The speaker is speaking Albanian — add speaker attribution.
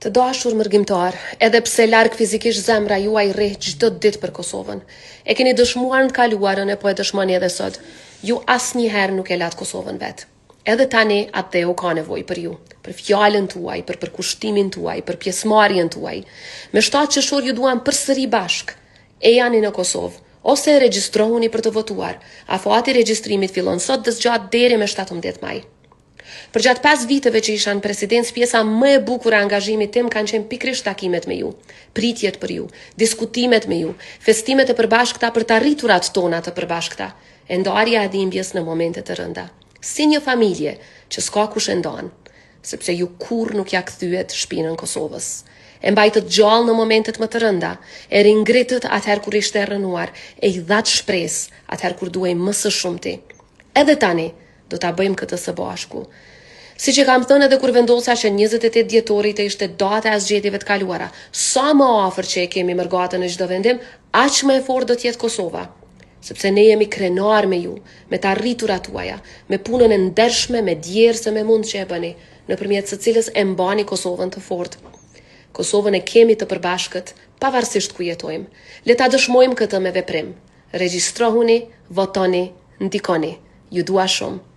Speaker 1: Të dashur mërgjimtar, edhe pse larg fizikisht zemra juaj rreh çdo ditë për Kosovën. E keni dëshmuar në kaluarën e po e dëshmoni edhe sot. Ju asnjëherë nuk e lat Kosovën vet. Edhe tani atë u ka nevojë për ju, për fjalën tuaj, për përkushtimin tuaj, për pjesëmarrjen tuaj. Me 7 qershor ju duam përsëri bashk. E jani në Kosovë, ose regjistrohuni për të votuar. Afati regjistrimit fillon sot dhe zgjat deri me 17 maj. Për gjatë 5 viteve që isha në presidencë, pjesa më e bukur e angazhimit tim kanë qenë pikërisht takimet me ju, pritjet për ju, diskutimet me ju, festimet e përbashkëta për të arriturat tona të përbashkëta, e ndarja e dhimbjes në momente të rënda. Si një familje që s'ka kush e ndan, sepse ju kur nuk ja kthyet shpinën Kosovës. E mbajtët gjallë në momentet më të rënda, e ringritët atëherë kur ishte e rrënuar, e i dhatë shpresë atëherë kur duhej më së shumti. Edhe tani do ta bëjmë këtë së bashku. Siç e kam thënë edhe kur vendosa që 28 dhjetori të ishte data e zgjedhjeve të kaluara, sa më afër që e kemi mërgatën në çdo vendim, aq më e fortë do të jetë Kosova. Sepse ne jemi krenar me ju, me të arriturat tuaja, me punën e ndershme, me djerë se me mund që e bëni, nëpërmjet së cilës e mbani Kosovën të fortë. Kosovën e kemi të përbashkët, pavarësisht ku jetojmë. Le ta dëshmojmë këtë me veprim. Regjistrohuni, votoni, ndikoni. Ju dua shumë.